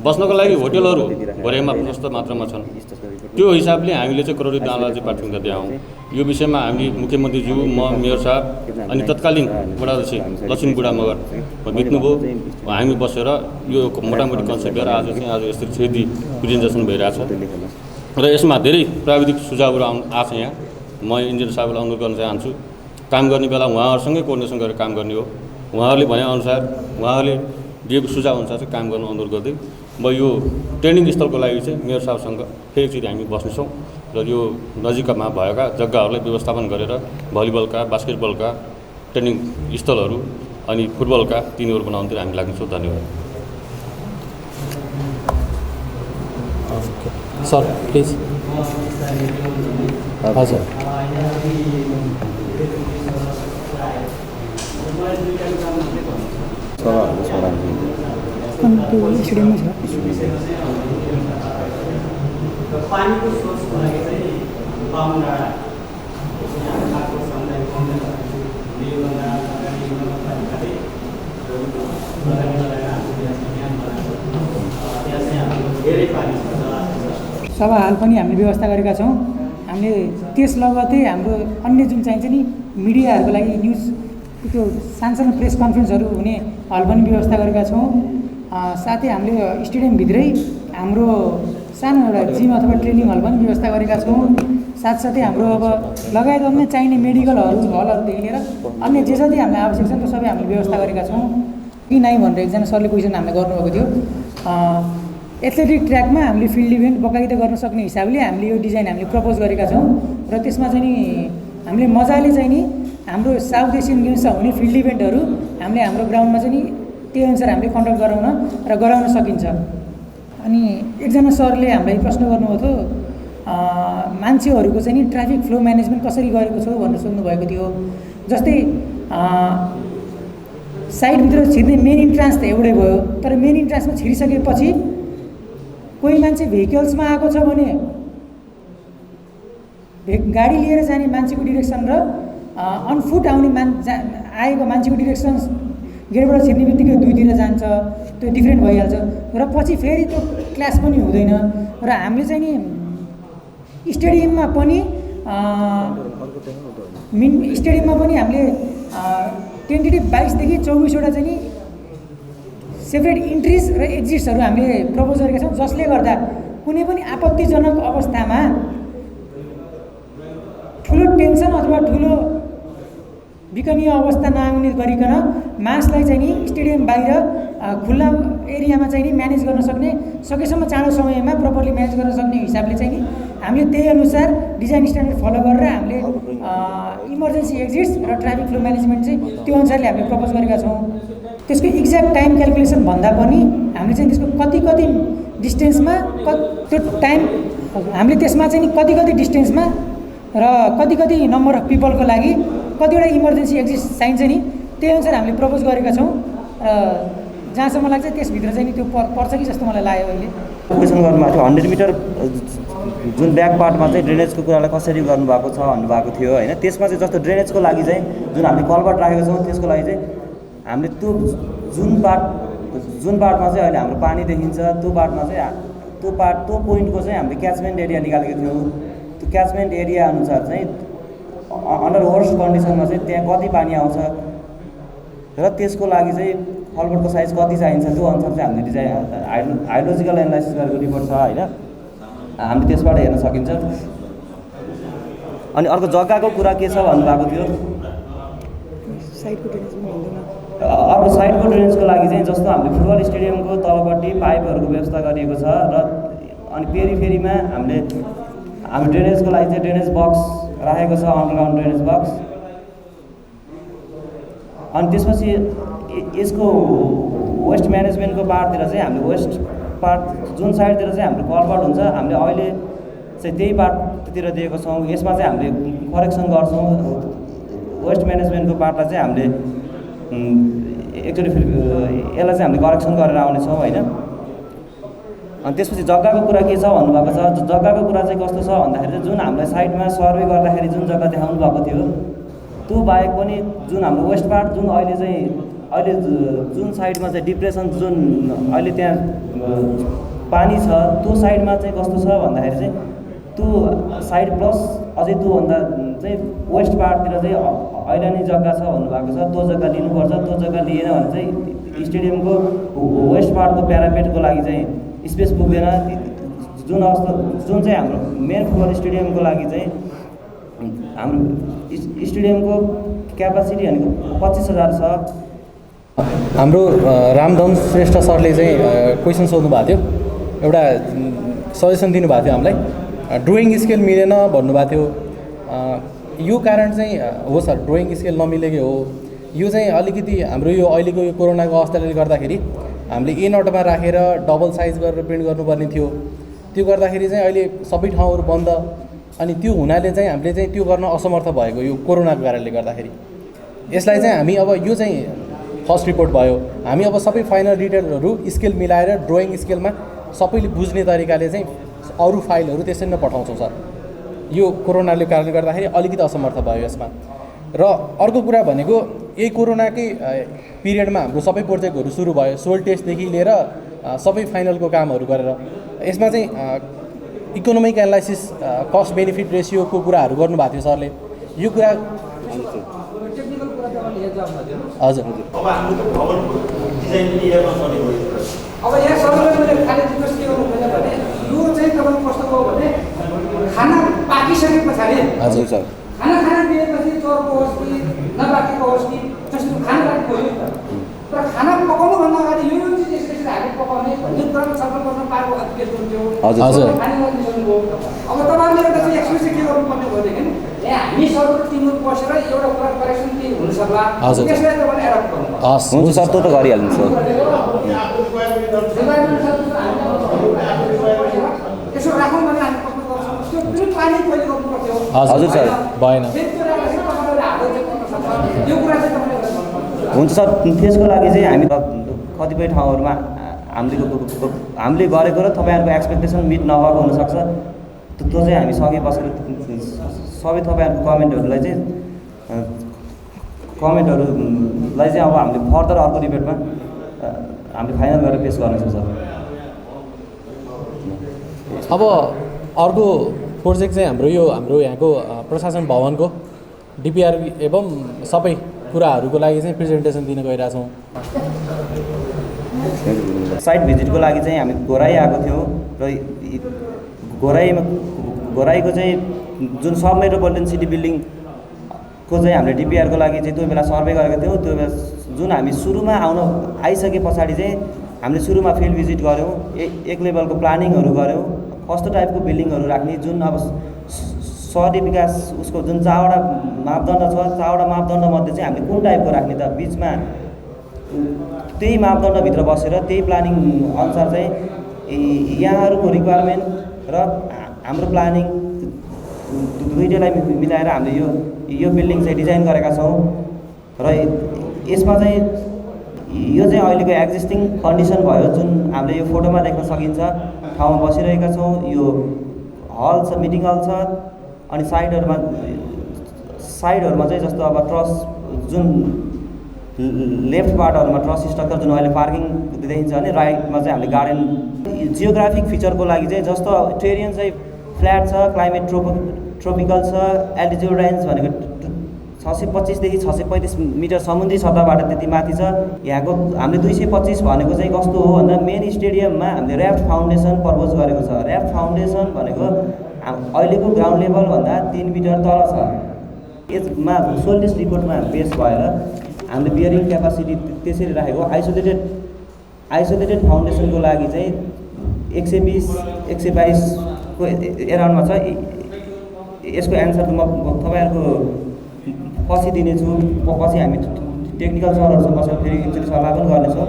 बस्नको लागि होटलहरू घोराइमा प्रशस्त मात्रामा छन्। त्यो हिसाबले हामीले चाहिँ करौटी डाँडालाई चाहिँ प्राथमिकता दियौँ। यो विषयमा हामी मुख्यमन्त्रीज्यू, म, मेयर साहब अनि तत्कालीन वडाध्यक्ष लक्ष्मी बुढा मगर भेट्नुभयो। हामी बसेर यो मोटामोटी कन्सेप्ट लिएर आज यसरी छेदी प्रेजेन्टेसन भइरहेछ र यसमा धेरै प्राविधिक सुझावहरू आएको छ। यहाँ म इन्जिनियर साहबलाई अनुरोध गर्न चाहन्छु, काम गर्ने बेला उहाँहरूसँगै कोर्डिनेसन गरेर काम गर्ने हो। उहाँहरूले भनेअनुसार, उहाँहरूले दिएको सुझाव अनुसार चाहिँ काम गर्न अनुरोध गर्दै म यो ट्रेनिङ स्थलको लागि चाहिँ मेयर साहबसँग फेरि एकचोटि हामी बस्नेछौँ र यो नजिकमा भएका जग्गाहरूलाई व्यवस्थापन गरेर भलिबलका, बास्केटबलका ट्रेनिङ स्थलहरू अनि फुटबलका तिनीहरू बनाउनुतिर हामी लाग्नेछौँ। धन्यवाद। Sir please. हजुर पानीको सोर्सको लागि चाहिँ बाहुन डाँडा यहाँ खाएको समुदाय सभा हाल पनि हामीले व्यवस्था गरेका छौँ। हामीले त्यस लगत्तै हाम्रो अन्य जुन चाहिन्छ नि मिडियाहरूको लागि न्युज त्यो सानसानो प्रेस कन्फरेन्सहरू हुने हल पनि व्यवस्था गरेका छौँ। साथै हामीले स्टेडियमभित्रै हाम्रो सानो एउटा जिम अथवा ट्रेनिङ हल पनि व्यवस्था गरेका छौँ। साथसाथै हाम्रो अब लगायत अन्य चाहिने हलहरूदेखि लिएर अन्य जे जति हामीलाई आवश्यक छ त्यो सबै हामीले व्यवस्था गरेका छौँ। कि नै भनेर एकजना सरले क्वेसन हामीले गर्नुभएको थियो। एथलेटिक ट्र्याकमा हामीले फिल्ड इभेन्ट बकाइदा गर्न सक्ने हिसाबले हामीले यो डिजाइन हामीले प्रपोज गरेका छौँ र त्यसमा चाहिँ नि हामीले मजाले चाहिँ नि हाम्रो साउथ एसियन गेम्समा हुने फिल्ड इभेन्टहरू हामीले हाम्रो ग्राउन्डमा चाहिँ नि त्यही अनुसार हामीले कन्डक्ट गराउन सकिन्छ। अनि एकजना सरले हामीलाई प्रश्न गर्नुभएको थियो मान्छेहरूको चाहिँ नि ट्राफिक फ्लो म्यानेजमेन्ट कसरी गरेको छौ भनेर सोध्नुभएको थियो। जस्तै साइडभित्र छिर्ने मेन इन्ट्रान्स त एउटै भयो, तर मेन इन्ट्रान्समा छिरिसकेपछि कोही मान्छे भेहिकल्समा आएको छ भने गाडी लिएर जाने मान्छेको डिरेक्सन र अनफुट आउने आएको मान्छेको डिरेक्सन गेटबाट छिर्ने बित्तिकै दुईतिर जान्छ, त्यो डिफ्रेन्ट भइहाल्छ र पछि फेरि त्यो क्लास पनि हुँदैन। र हामीले चाहिँ नि स्टेडियममा पनि हामीले टेन्टेटिभ 22देखि 24वटा चाहिँ नि सेपरेट इन्ट्रिज र एक्जिट्सहरू हामीले प्रपोज गरेका छौँ, जसले गर्दा कुनै पनि आपत्तिजनक अवस्थामा ठुलो टेन्सन अथवा ठुलो विकनीय अवस्था नआउने गरिकन मासलाई चाहिँ नि स्टेडियम बाहिर खुल्ला एरियामा चाहिँ नि म्यानेज गर्न सक्ने, सकेसम्म चाँडो समयमा प्रपरली म्यानेज गर्न सक्ने हिसाबले चाहिँ नि हामीले त्यही अनुसार डिजाइन स्ट्यान्डर्ड फलो गरेर हामीले इमर्जेन्सी एक्जिट्स र ट्राफिक फ्लो म्यानेजमेन्ट चाहिँ त्यो अनुसारले हामीले प्रपोज गरेका छौँ। त्यसको एक्ज्याक्ट टाइम क्यालकुलेसन भन्दा पनि हामीले चाहिँ त्यसको कति डिस्टेन्समा त्यो टाइम हामीले त्यसमा चाहिँ नि कति डिस्टेन्समा र कति नम्बर अफ पिपलको लागि कतिवटा इमर्जेन्सी एक्जिट चाहिन्छ नि त्यही अनुसार हामीले प्रपोज गरेका छौँ। र जहाँसम्म लाग्छ त्यसभित्र चाहिँ नि त्यो पर्छ कि जस्तो मलाई लाग्यो अहिले। क्वेसन गर्नुभएको थियो 100 मिटर जुन ब्याक पार्टमा चाहिँ ड्रेनेजको कुरालाई कसरी गर्नुभएको छ भन्नुभएको थियो होइन। त्यसमा चाहिँ जस्तो ड्रेनेजको लागि चाहिँ जुन हामीले कलभर्ट राखेको छौँ त्यसको लागि चाहिँ हामीले त्यो जुन पार्टमा चाहिँ अहिले हाम्रो पानी देखिन्छ त्यो पार्टमा चाहिँ त्यो पोइन्टको चाहिँ हामीले क्याचमेन्ट एरिया निकालेको थियौँ। त्यो क्याचमेन्ट एरिया अनुसार चाहिँ अन्डर वर्स्ट कन्डिसनमा चाहिँ त्यहाँ कति पानी आउँछ र त्यसको लागि चाहिँ कलभर्टको साइज कति चाहिन्छ त्यो अनुसार चाहिँ हामीले डिजाइन हाइड्रोलोजिकल एनालाइसिस गरेको रिपोर्ट छ होइन। हामीले त्यसबाट हेर्न सकिन्छ। अनि अर्को जग्गाको कुरा के छ भन्नुभएको थियो। अर्को साइडको ड्रेनेजको लागि चाहिँ जस्तो हामीले फुटबल स्टेडियमको तलपट्टि पाइपहरूको व्यवस्था गरिएको छ र अनि पेरिफेरीमा हामीले ड्रेनेजको लागि चाहिँ ड्रेनेज बक्स राखेको छ, अन्डरग्राउन्ड ड्रेनेज बक्स। अनि त्यसपछि यसको वेस्ट म्यानेजमेन्टको पार्टतिर चाहिँ हामीले वेस्ट पार्ट जुन साइडतिर चाहिँ हाम्रो कलभर्ट हुन्छ हामीले अहिले चाहिँ त्यही पार्टतिर दिएको छौँ। यसमा चाहिँ हामीले करेक्सन गर्छौँ। वेस्ट म्यानेजमेन्टको पार्टलाई चाहिँ हामीले एकचोटि फेरि यसलाई चाहिँ हामीले करेक्सन गरेर आउनेछौँ होइन। अनि त्यसपछि जग्गाको कुरा के छ भन्नुभएको छ। जग्गाको कुरा चाहिँ कस्तो छ भन्दाखेरि चाहिँ जुन हामीलाई साइडमा सर्वे गर्दाखेरि जुन जग्गा देखाउनु भएको थियो त्यो बाहेक पनि जुन हाम्रो वेस्ट पार्ट जुन अहिले जुन साइडमा चाहिँ डिप्रेसन जुन अहिले त्यहाँ पानी छ त्यो साइडमा चाहिँ कस्तो छ भन्दाखेरि चाहिँ त्यो साइड प्लस अझै त्योभन्दा चाहिँ वेस्ट पार्टतिर चाहिँ अहिले नै जग्गा छ भन्नुभएको छ। त्यो जग्गा लिनुपर्छ। त्यो जग्गा लिएन भने चाहिँ स्टेडियमको वेस्ट पार्टको प्यारापेटको लागि चाहिँ स्पेस पुग्दैन। जुन चाहिँ हाम्रो मेन फुटबल स्टेडियमको लागि चाहिँ हाम्रो स्टेडियमको क्यापासिटी भनेको 25,000 छ। हाम्रो रामधन श्रेष्ठ सरले चाहिँ क्वेसन सोध्नु भएको थियो। एउटा सजेसन दिनुभएको थियो हामीलाई, ड्रोइङ स्केल मिलेन भन्नुभएको थियो। यो कारण चाहिँ हो सर, ड्रोइङ स्केल नमिलेकै हो। यो चाहिँ अलिकति हाम्रो यो अहिलेको यो कोरोनाको अवस्थाले गर्दाखेरि हामीले ए नटमा राखेर डबल साइज गरेर प्रिन्ट गर्नुपर्ने थियो। त्यो गर्दाखेरि चाहिँ अहिले सबै ठाउँहरू बन्द। अनि त्यो हुनाले चाहिँ हामीले चाहिँ त्यो गर्न असमर्थ भएको यो कोरोनाको कारणले गर्दाखेरि। यसलाई चाहिँ हामी अब यो चाहिँ फर्स्ट रिपोर्ट भयो। हामी अब सबै फाइनल डिटेलहरू स्केल मिलाएर ड्रोइङ स्केलमा सबैले बुझ्ने तरिकाले चाहिँ अरू फाइलहरू त्यसरी नै पठाउँछौँ सर। यो कोरोनाले कारणले गर्दाखेरि अलिकति असमर्थ भयो यसमा। र अर्को कुरा भनेको यही कोरोनाकै पिरियडमा हाम्रो सबै प्रोजेक्टहरू सुरु भयो, सोल टेस्टदेखि लिएर सबै फाइनलको कामहरू गरेर। यसमा चाहिँ इकोनोमिक एनालाइसिस, कस्ट बेनिफिट रेसियोको कुराहरू गर्नुभएको थियो सरले। यो कुरा हजुर अब यहाँ सबैलाई मैले खाली रिक्वेस्ट के गर्नु खोजेँ भने यो चाहिँ तपाईँको कस्तो भयो भने खाना पाकिसके पछाडि हजुर सर खाना दिएपछि चोरको होस् कि नपाकेको होस् कि जस्तो खाना पाकेको हो तर खाना पकाउनुभन्दा अगाडि यो चिज यसरी हामी पकाउने भन्ने कुरामा छलफल गर्न पाएको अधिकार हुन्थ्यो। हजुर खाने गर्नुभयो। अब तपाईँले एउटा चाहिँ एक्सप्रेसन के गर्नुपर्ने भनेदेखि यहाँ हामी सबै टिमहरू बसेर एउटा कुरा करेक्सन के हुन सक्ला त्यसलाई तपाईँले एडप्ट गर्नुपर्छ। हुन्छ सर, त्यो त गरिहाल्नु सर। यसो राखौँ भने हामी पक्का गर्छौँ। त्यो जुन पानी कहिले गर्नुपर्थ्यो हजुर सर भएन। यो कुरा चाहिँ तपाईँले हुन्छ सर। त्यसको लागि चाहिँ हामी कतिपय ठाउँहरूमा हामीले गरेको र तपाईँहरूको एक्सपेक्टेसन मिट नभएको हुनसक्छ। त्यो चाहिँ हामी सँगै बसेर सबै तपाईँहरूको कमेन्टहरूलाई चाहिँ अब हामीले फर्दर अर्को डिबेटमा हामीले फाइनल गरेर पेस गर्नेछौँ सर। अब अर्को प्रोजेक्ट चाहिँ हाम्रो यहाँको प्रशासन भवनको डिपिआर एवं सबै कुराहरूको लागि चाहिँ प्रेजेन्टेसन दिन गइरहेछौँ। साइट भिजिटको लागि चाहिँ हामी घोराइ आएको थियौँ र घोराइको चाहिँ जुन सब मेट्रोपोलिटन सिटी बिल्डिङको चाहिँ हामीले डिपिआरको लागि चाहिँ त्यो बेला सर्वे गरेको थियौँ। त्यो बेला जुन हामी सुरुमा आइसके पछाडि चाहिँ हामीले सुरुमा फिल्ड भिजिट गऱ्यौँ, एक लेभलको प्लानिङहरू गऱ्यौँ, कस्तो टाइपको बिल्डिङहरू राख्ने, जुन अब सहरी विकास उसको जुन 4वटा मापदण्ड छ, 4वटा मापदण्डमध्ये चाहिँ हामीले कुन टाइपको राख्ने त बिचमा त्यही मापदण्डभित्र बसेर त्यही प्लानिङ अनुसार चाहिँ यहाँहरूको रिक्वायरमेन्ट र हाम्रो प्लानिङ दुईटैलाई मिलाएर हामीले यो बिल्डिङ चाहिँ डिजाइन गरेका छौँ। र यसमा चाहिँ यो चाहिँ अहिलेको एक्जिस्टिङ कन्डिसन भयो जुन हामीले यो फोटोमा देख्न सकिन्छ। ठाउँमा बसिरहेका छौँ, यो हल छ, मिटिङ हल छ, अनि साइडहरूमा चाहिँ जस्तो अब ट्रस जुन लेफ्ट बाटोहरूमा ट्रस स्ट्रक्चर जुन अहिले पार्किङ देखिन्छ भने राइटमा चाहिँ हामीले गार्डन। जियोग्राफिक फिचरको लागि चाहिँ जस्तो टेरियन चाहिँ फ्ल्याट छ, क्लाइमेट ट्रोपिकल छ, एल्टिट्युड रेन्ज भनेको 625 देखि 635 मिटर समुद्री सतहबाट त्यति माथि छ। यहाँको हामीले 225 भनेको चाहिँ कस्तो हो भन्दा मेन स्टेडियममा हामीले ऱ्याफ्ट फाउन्डेसन प्रपोज गरेको छ। ऱ्याफ्ट फाउन्डेसन भनेको अहिलेको ग्राउन्ड लेभलभन्दा 3 मिटर तल छ। यसमा सोल्टिस रिपोर्टमा बेस भएर हामीले बियरिङ क्यापासिटी त्यसरी राखेको। आइसोलेटेड फाउन्डेसनको लागि चाहिँ 120-122 को एराउन्डमा छ। यसको एन्सर म तपाईँहरूको पछि दिनेछु। पछि हामी टेक्निकल सरहरूसँग बसेर फेरि एकचोटि सल्लाह पनि गर्नेछौँ।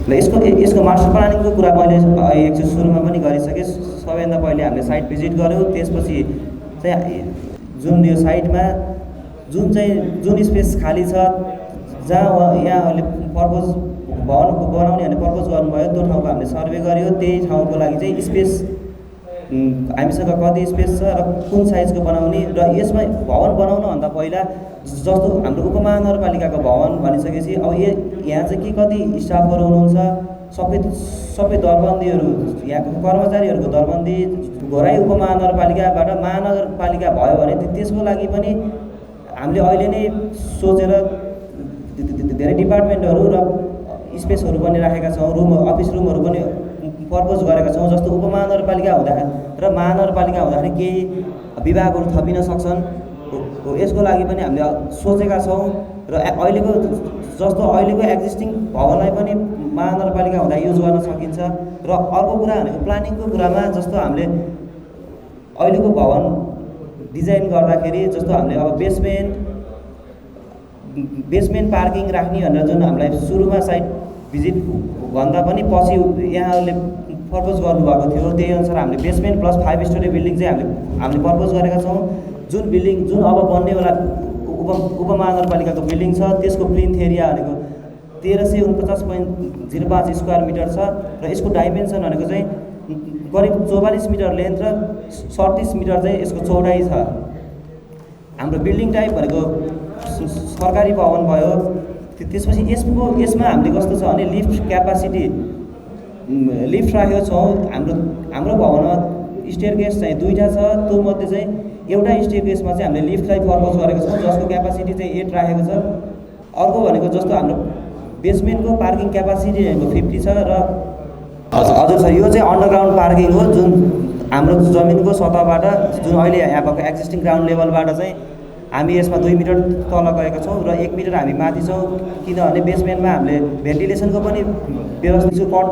र यसको मास्टर प्लानिङको कुरा मैले एकचोटि सुरुमा पनि गरिसकेँ। सबैभन्दा पहिले हामीले साइट भिजिट गऱ्यौँ, त्यसपछि चाहिँ जुन यो साइटमा जुन स्पेस खाली छ जहाँ यहाँहरूले पर्पोज भवन बनाउने भने पर्पोज गर्नुभयो, त्यो ठाउँको हामीले सर्वे गऱ्यो। त्यही ठाउँको लागि चाहिँ स्पेस हामीसँग कति स्पेस छ र कुन साइजको बनाउने। र यसमा भवन बनाउनुभन्दा पहिला जस्तो हाम्रो उपमहानगरपालिकाको भवन भनिसकेपछि अब यहाँ चाहिँ कति स्टाफहरू हुनुहुन्छ, सबै दरबन्दीहरू, यहाँको कर्मचारीहरूको दरबन्दी घोराइ उपमहानगरपालिकाबाट महानगरपालिका भयो भने त्यसको लागि पनि हामीले अहिले नै सोचेर धेरै डिपार्टमेन्टहरू र स्पेसहरू पनि राखेका छौँ। अफिस रुमहरू पनि प्रपोज गरेका छौँ। जस्तो उपमहानगरपालिका हुँदाखेरि र महानगरपालिका हुँदाखेरि केही विभागहरू थपिन सक्छन्, यसको लागि पनि हामीले सोचेका छौँ। र अहिलेको एक्जिस्टिङ भवनलाई पनि महानगरपालिका हुँदा युज गर्न सकिन्छ। र अर्को कुरा भनेको प्लानिङको कुरामा जस्तो हामीले अहिलेको भवन डिजाइन गर्दाखेरि जस्तो हामीले अब बेसमेन्ट पार्किङ राख्ने भनेर जुन हामीलाई सुरुमा साइट भिजिट भन्दा पनि पछि यहाँहरूले प्रपोज गर्नुभएको थियो, त्यही अनुसार हामीले बेसमेन्ट प्लस 5 स्टोरी बिल्डिङ चाहिँ हामीले प्रपोज गरेका छौँ। जुन अब बन्नेवाला उपमहानगरपालिकाको बिल्डिङ छ त्यसको प्लिन्थ एरिया भनेको 1349.05 स्क्वायर मिटर छ। र यसको डाइमेन्सन भनेको चाहिँ करिब 44 मिटर लेन्थ र 37 मिटर चाहिँ यसको चौडाइ छ। हाम्रो बिल्डिङ टाइप भनेको सरकारी भवन भयो। त्यसपछि यसमा हामीले कस्तो छ भने लिफ्ट क्यापासिटी लिफ्ट राखेको छौँ। हाम्रो भवनमा स्टेयरकेस चाहिँ 2टा छ, त्यो मध्ये चाहिँ एउटा स्टेयरकेसमा चाहिँ हामीले लिफ्टलाई प्रपोज गरेको छौँ जसको क्यापासिटी चाहिँ 8 राखेको छ। अर्को भनेको जस्तो हाम्रो बेसमेन्टको पार्किङ क्यापासिटी भनेको 50 छ। र हजुर सर, यो चाहिँ अन्डरग्राउन्ड पार्किङ हो जुन हाम्रो जमिनको सतहबाट जुन अहिले यहाँ भएको एक्जिस्टिङ ग्राउन्ड लेभलबाट चाहिँ हामी यसमा 2 मिटर तल गएका छौँ र 1 मिटर हामी माथि छौँ। किनभने बेसमेन्टमा हामीले भेन्टिलेसनको पनि व्यवस्था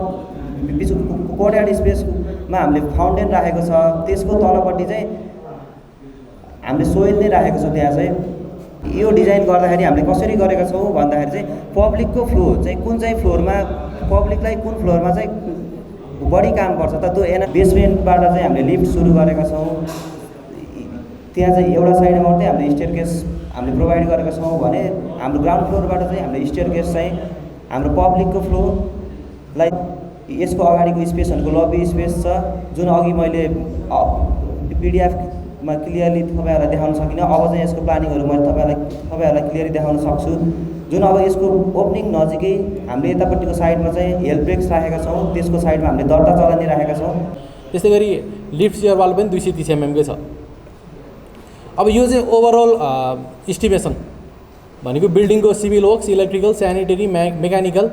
कोर्टयार्ड स्पेसमा हामीले फाउन्टेन राखेको छ। त्यसको तलपट्टि चाहिँ हामीले सोइल नै राखेको छौँ। त्यहाँ चाहिँ यो डिजाइन गर्दाखेरि हामीले कसरी गरेका छौँ भन्दाखेरि चाहिँ पब्लिकको फ्लो चाहिँ कुन चाहिँ फ्लोरमा, पब्लिकलाई कुन फ्लोरमा चाहिँ बढी काम पर्छ त त्यो बेसमेन्टबाट चाहिँ हामीले लिफ्ट सुरु गरेका छौँ। त्यहाँ चाहिँ एउटा साइडमा मात्रै हामीले स्टेयरकेस हामीले प्रोभाइड गरेका छौँ भने हाम्रो ग्राउन्ड फ्लोरबाट चाहिँ हामीले स्टेयरकेस चाहिँ हाम्रो पब्लिकको फ्लोलाई यसको अगाडिको स्पेस भनेको लबी स्पेस छ जुन अघि मैले पिडिएफमा क्लियरली तपाईँहरूलाई देखाउन सकिनँ। अब चाहिँ यसको प्लानिङहरू मैले तपाईँहरूलाई क्लियरली देखाउन सक्छु। जुन अब यसको ओपनिङ नजिकै हामीले यतापट्टिको साइडमा चाहिँ हेल्प ब्रेक्स राखेका छौँ, त्यसको साइडमा हामीले दर्ता चलानी राखेका छौँ। त्यस्तै गरी लिफ्ट चियर वाल पनि 230 mm छ। अब यो चाहिँ ओभरअल इस्टिमेसन भनेको बिल्डिङको civil works, electrical, sanitary, mechanical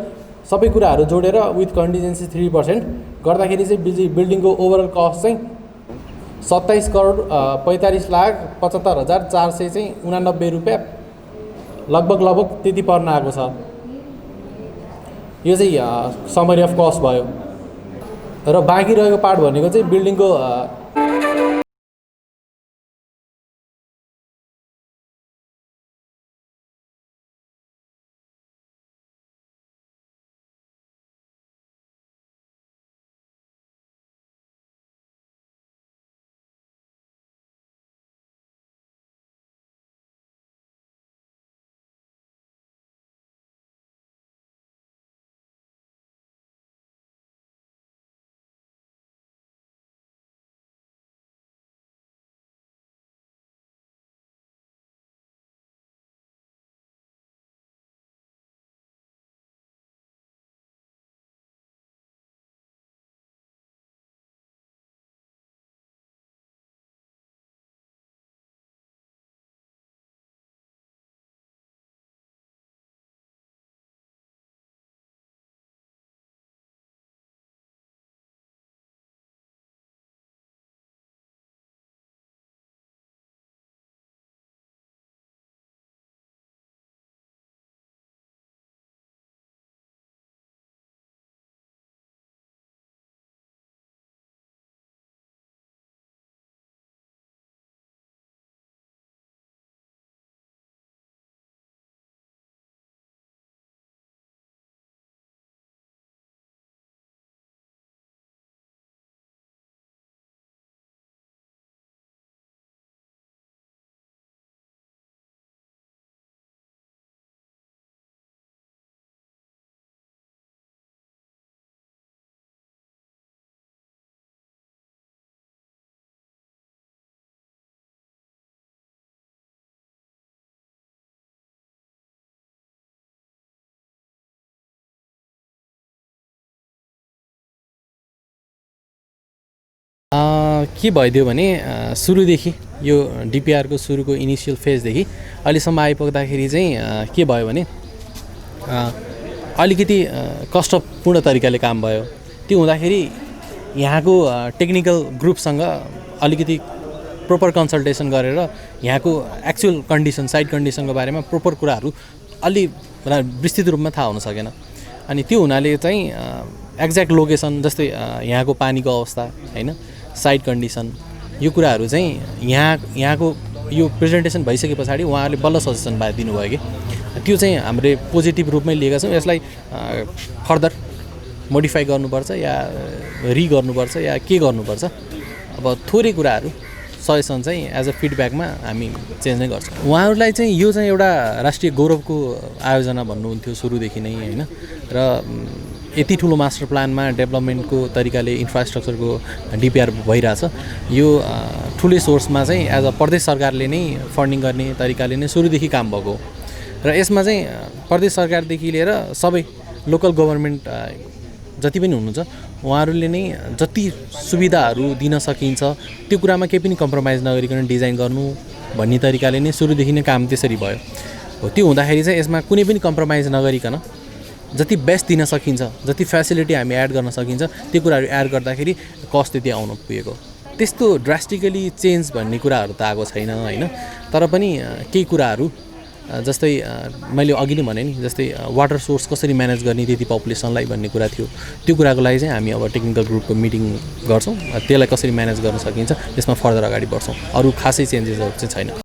सबै कुराहरू जोडेर विथ कन्टिजेन्सी 3% गर्दाखेरि चाहिँ बिल्डिङको ओभरअल कस्ट चाहिँ 27,45,75,489 रुपियाँ लगभग त्यति पर्न आएको छ। यो चाहिँ समरी अफ कस्ट भयो। र बाँकी रहेको पार्ट भनेको चाहिँ बिल्डिङको के भइदियो भने सुरुदेखि यो डिपिआरको सुरुको इनिसियल फेजदेखि अहिलेसम्म आइपुग्दाखेरि चाहिँ के भयो भने अलिकति कष्टपूर्ण तरिकाले काम भयो। त्यो हुँदाखेरि यहाँको टेक्निकल ग्रुपसँग अलिकति प्रोपर कन्सल्टेसन गरेर यहाँको एक्चुअल कन्डिसन साइट कन्डिसनको बारेमा प्रोपर कुराहरू अलि विस्तृत रूपमा थाहा हुन सकेन। अनि त्यो हुनाले चाहिँ एक्ज्याक्ट लोकेसन जस्तै यहाँको पानीको अवस्था होइन साइट कन्डिसन यो कुराहरू चाहिँ यहाँको यो प्रेजेन्टेसन भइसके पछाडि उहाँहरूले बल्ल सजेसन दिनुभयो कि त्यो चाहिँ हामीले पोजिटिभ रूपमै लिएका छौँ। यसलाई फर्दर मोडिफाई गर्नुपर्छ या गर्नुपर्छ या के गर्नुपर्छ अब थोरै कुराहरू सजेसन चाहिँ एज अ फिडब्याकमा हामी चेन्ज नै गर्छौँ। उहाँहरूलाई चाहिँ यो चाहिँ एउटा राष्ट्रिय गौरवको आयोजना भन्नुहुन्थ्यो सुरुदेखि नै होइन र यति ठुलो मास्टर प्लानमा डेभलपमेन्टको तरिकाले इन्फ्रास्ट्रक्चरको डिपिआर भइरहेछ। यो ठुलै सोर्समा चाहिँ एज अ प्रदेश सरकारले नै फन्डिङ गर्ने तरिकाले नै सुरुदेखि काम भएको र यसमा चाहिँ प्रदेश सरकारदेखि लिएर सबै लोकल गभर्मेन्ट जति पनि हुनुहुन्छ उहाँहरूले नै जति सुविधाहरू दिन सकिन्छ त्यो कुरामा केही पनि कम्प्रोमाइज नगरिकन डिजाइन गर्नु भन्ने तरिकाले नै सुरुदेखि नै काम त्यसरी भयो हो। त्यो हुँदाखेरि चाहिँ यसमा कुनै पनि कम्प्रोमाइज नगरिकन जति बेस्ट दिन सकिन्छ जति फेसिलिटी हामी एड गर्न सकिन्छ त्यो कुराहरू एड गर्दाखेरि कस्ट त्यति आउन पुगेको। त्यस्तो ड्रास्टिकली चेन्ज भन्ने कुराहरू त आएको छैन होइन। तर पनि केही कुराहरू जस्तै मैले अघि नै भने नि जस्तै वाटर सोर्स कसरी म्यानेज गर्ने त्यति पपुलेसनलाई भन्ने कुरा थियो। त्यो कुराको लागि चाहिँ हामी अब टेक्निकल ग्रुपको मिटिङ गर्छौँ। त्यसलाई कसरी म्यानेज गर्न सकिन्छ त्यसमा फर्दर अगाडि बढ्छौँ। अरू खासै चेन्जेसहरू चाहिँ छैन।